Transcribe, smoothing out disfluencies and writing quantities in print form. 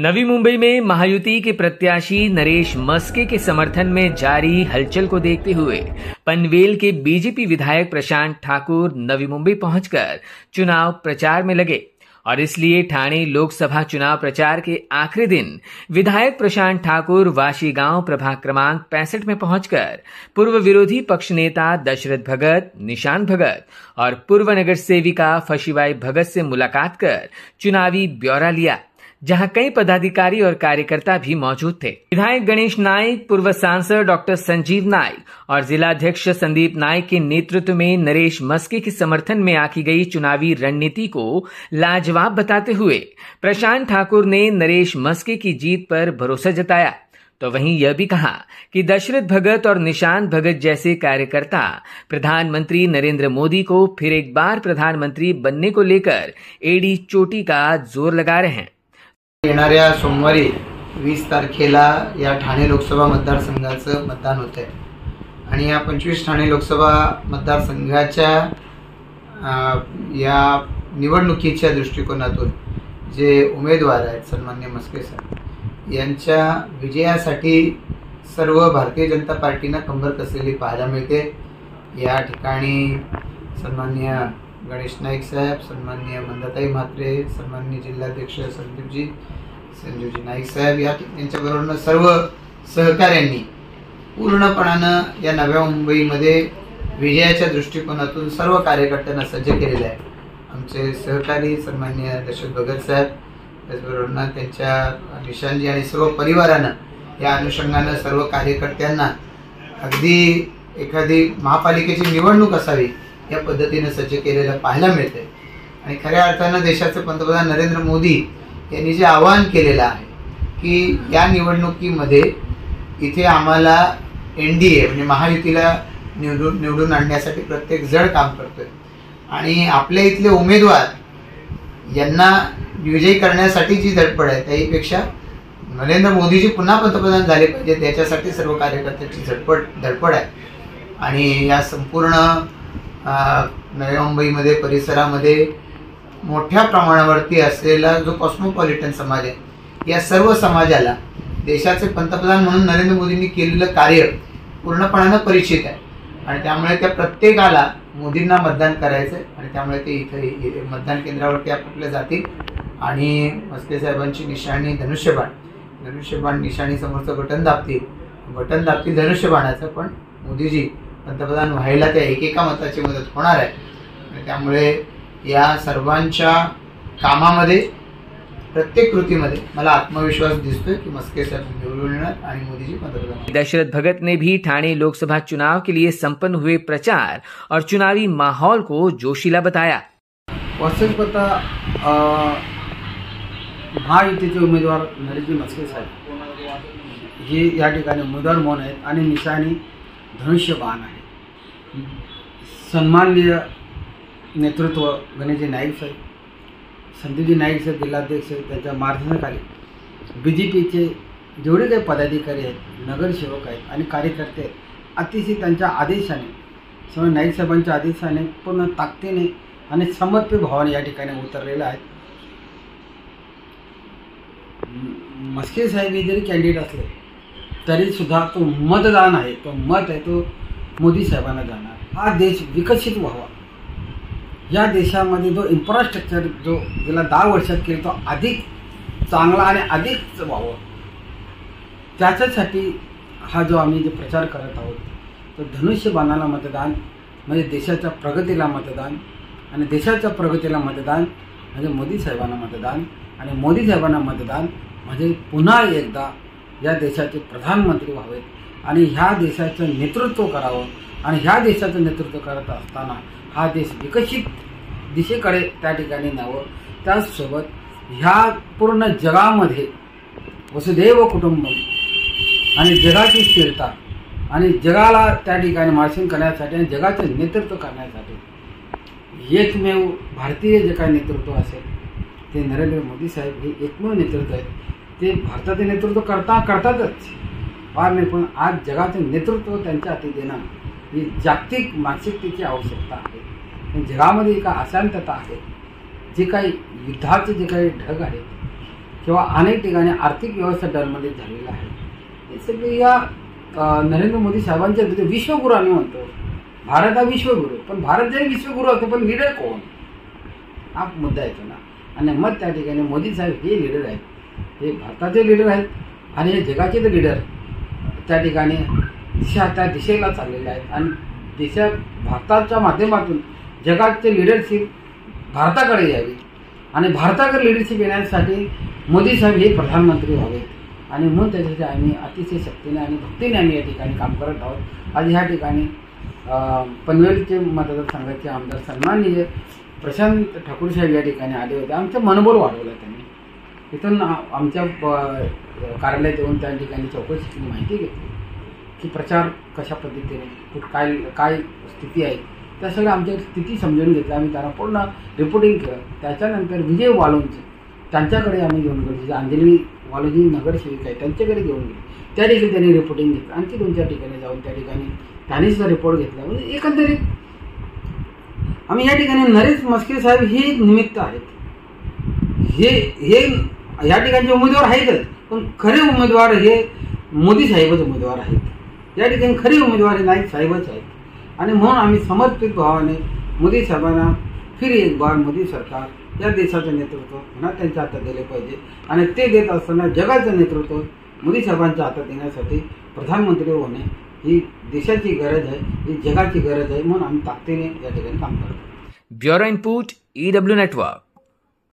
नवी मुंबई में महायुति के प्रत्याशी नरेश मस्के के समर्थन में जारी हलचल को देखते हुए पनवेल के बीजेपी विधायक प्रशांत ठाकुर नवी मुंबई पहुंचकर चुनाव प्रचार में लगे और इसलिए ठाणे लोकसभा चुनाव प्रचार के आखिरी दिन विधायक प्रशांत ठाकुर वाशी गांव प्रभाग क्रमांक 65 में पहुंचकर पूर्व विरोधी पक्ष नेता दशरथ भगत, निशान भगत और पूर्व नगर सेविका फशीबाई भगत से मुलाकात कर चुनावी ब्यौरा लिया, जहां कई पदाधिकारी और कार्यकर्ता भी मौजूद थे। विधायक गणेश नाइक, पूर्व सांसद डॉक्टर संजीव नाइक और जिलाध्यक्ष संदीप नाइक के नेतृत्व में नरेश मस्के के समर्थन में आकी गई चुनावी रणनीति को लाजवाब बताते हुए प्रशांत ठाकुर ने नरेश मस्के की जीत पर भरोसा जताया, तो वहीं यह भी कहा कि दशरथ भगत और निशान भगत जैसे कार्यकर्ता प्रधानमंत्री नरेंद्र मोदी को फिर एक बार प्रधानमंत्री बनने को लेकर एडी चोटी का जोर लगा रहे हैं। येणाऱ्या सोमवारी 20 तारखेला या ठाणे लोकसभा मतदारसंघाचं मतदान होत आहे आणि या 25 ठाणे लोकसभा मतदारसंघाच्या या निवडणुकीच्या दृष्टिकोनातून जे उमेदवार आहेत सन्माननीय मस्के साहेब यांच्या विजयासाठी सर्व भारतीय जनता पार्टीनं कंबर कसलेली पाहायला मिळते। या ठिकाणी सन्माननीय गणेश नाईक साहेब, सन्माननीय मंदाताई म्हात्रे, सन्माननीय जिल्हाध्यक्ष संजीवजी नाईक साहेब यांच्याबरोबर सर्व सहकाऱ्यांनी पूर्णपणानं या नव्या मुंबईमध्ये विजयाच्या दृष्टिकोनातून सर्व कार्यकर्त्यांना सज्ज केलेले आहे। आमचे सहकारी सन्माननीय दशरथ भगत साहेब, त्याचबरोबर त्यांच्या निशानजी आणि सर्व परिवारानं या अनुषंगानं सर्व कार्यकर्त्यांना अगदी एखादी महापालिकेची निवडणूक असावी या पद्धतीने सज्ज केलेलं पाहायला मिळते आणि खऱ्या अर्थानं देशाचे पंतप्रधान नरेंद्र मोदी यांनी जे आवाहन केलेलं आहे की या निवडणुकीमध्ये इथे आम्हाला NDA म्हणजे महायुतीला निवडून आणण्यासाठी प्रत्येक जण काम करतोय आणि आपल्या इथले उमेदवार यांना विजयी करण्यासाठी जी धडपड आहे त्याहीपेक्षा नरेंद्र मोदीजी पुन्हा पंतप्रधान झाले पाहिजेत याच्यासाठी सर्व कार्यकर्त्यांची धडपड आहे आणि या संपूर्ण नव्या मुंबईमध्ये परिसरामध्ये मोठ्या प्रमाणावरती असलेला जो कॉस्मोपॉलिटन समाज आहे या सर्व समाजाला देशाचे पंतप्रधान म्हणून नरेंद्र मोदींनी केलेलं कार्य पूर्णपणानं परिचित आहे आणि त्यामुळे त्या प्रत्येकाला मोदींना मतदान करायचं आहे आणि त्यामुळे ते इथे मतदान केंद्रावरती आपापल्या जातील आणि मस्के साहेबांची निशाणी धनुष्यबाण निशाणी समोरचं बटन दाबतील धनुष्यबाणाचं, पण मोदीजी पंतप्रधान व्हायला त्या एकेका मताची मदत होणार आहे आणि त्यामुळे या सर्वांच्या कामामध्ये प्रत्येक कृतीमध्ये मला आत्मविश्वास दिसतोय कि मस्के साहब निवडून येणार आणि मोदीजी पंतप्रधान। दशरथ भगत ने भी ठाणे लोकसभा चुनाव के लिए संपन्न हुए प्रचार और चुनावी माहौल को जोशीला बताया। वास्तविकता महायुतीचे उमेदवार नरेशजी मस्के साहेब हे या ठिकाणी उमेदवार म्हणून आहेत आणि निशाणी धनुष्यबाण आहे। सन्माननीय नेतृत्व गणेशजी नाईक साहेब, संदीपजी नाईक साहेब जिल्हाध्यक्ष त्यांच्या मार्गदर्शनाखाली BJPचे जेवढे काही पदाधिकारी आहेत, नगरसेवक आहेत आणि कार्यकर्ते आहेत, अतिशय त्यांच्या आदेशाने सर्व नाईक साहेबांच्या आदेशाने पूर्ण ताकदीने आणि समर्पित भावाने या ठिकाणी उतरलेले आहेत। मस्के साहेब हे जरी कॅन्डिडेट असले तरी सुद्धा तो मतदान आहे, तो मत आहे तो मोदी साहेबांना जाणार। हा देश विकसित व्हावा, या देशामध्ये जो इन्फ्रास्ट्रक्चर जो गेल्या 10 वर्षात केला तो अधिक चांगला आणि अधिक व्हावं, त्याच्यासाठी हा जो आम्ही जे प्रचार करत आहोत तो धनुष्यबाणाला मतदान म्हणजे देशाच्या प्रगतीला मतदान आणि देशाच्या प्रगतीला मतदान म्हणजे मोदी साहेबांना मतदान आणि मोदी साहेबांना मतदान म्हणजे पुन्हा एकदा या देशाचे प्रधानमंत्री व्हावेत आणि ह्या देशाचं नेतृत्व करावं आणि ह्या देशाचं नेतृत्व करत असताना हा देश विकसित दिशेकडे त्या ठिकाणी न्यावं। त्याचसोबत ह्या पूर्ण जगामध्ये वसुधैव कुटुंबम आणि जगाची स्थिरता आणि जगाला त्या ठिकाणी मार्गदर्शन करण्यासाठी आणि जगाचं नेतृत्व करण्यासाठी एकमेव भारतीय जे काही नेतृत्व असेल ते नरेंद्र मोदी साहेब हे एकमेव नेतृत्व आहेत। ते भारताचे नेतृत्व करतातच फार नाही, पण आज जगाचं नेतृत्व त्यांच्या हाती देणं ही जागतिक मानसिकतेची आवश्यकता आहे। जगामध्ये एक अशांतता आहे, जे काही युद्धाचे जे काही ढग आहेत किंवा अनेक ठिकाणी आर्थिक व्यवस्था डळमळीत झालेला आहे. हे सगळे या नरेंद्र मोदी साहेबांच्या विश्वगुरू आम्ही म्हणतो. भारत हा विश्वगुरू, पण भारत जरी विश्वगुरू असतो पण लीडर कोण हा मुद्दा येतो ना. आणि मग त्या ठिकाणी मोदी साहेब हे लीडर आहेत, हे भारताचे लीडर आहेत आणि हे जगाचे ते लीडर त्या ठिकाणी त्या दिशेला चाललेले आहेत. आणि भारताच्या माध्यमातून जगाचे लिडरशिप भारताकडे यावी आणि भारताकडे लिडरशिप येण्यासाठी मोदी साहेब हे प्रधानमंत्री व्हावेत. आणि म्हणून त्याच्यासाठी आम्ही अतिशय शक्तीने आणि भक्तीने आम्ही या ठिकाणी काम करत आहोत. आज ह्या ठिकाणी पनवेलचे मतदारसंघाचे आमदार सन्माननीय प्रशांत ठाकूर साहेब या ठिकाणी आले होते. आमचं मनोबल वाढवलं त्यांनी. तिथून आमच्या कार्यालयात येऊन त्या ठिकाणी चौकशीची माहिती घेतली की प्रचार कशा पद्धतीने काय स्थिती आहे, त्या सगळ्या आमच्या स्थिती समजून घेतल्या. आम्ही त्यांना पूर्ण रिपोर्टिंग केलं. त्याच्यानंतर विजय वालोंचे त्यांच्याकडे आम्ही घेऊन गेलो, जे अंजली वालोजी नगरसेविका आहे त्यांच्याकडे घेऊन गेलो. त्या ठिकाणी त्यांनी रिपोर्टिंग घेतलं. आणखी 2-4 ठिकाणी जाऊन त्या ठिकाणी त्यांनी सुद्धा रिपोर्ट घेतला. म्हणजे एकंदरीत आम्ही या ठिकाणी नरेश म्हस्के साहेब हे निमित्त आहेत. हे या ठिकाणचे उमेदवार आहेतच, पण खरे उमेदवार हे मोदी साहेबच उमेदवार आहेत. या ठिकाणी खरे उमेदवार हे नाईक साहेबच आहेत. आणि म्हणून आम्ही समर्पित भावाने मोदी साहेबांना फिर एक बार मोदी सरकार या देशाचं नेतृत्व पुन्हा त्यांच्या हातात दिले पाहिजे. आणि ते देत असताना जगाचं नेतृत्व मोदी साहेबांच्या हातात देण्यासाठी प्रधानमंत्री होणे ही देशाची गरज आहे, ही जगाची गरज आहे. म्हणून आम्ही ताकदीने या ठिकाणी काम करतो. Bureau input EW network.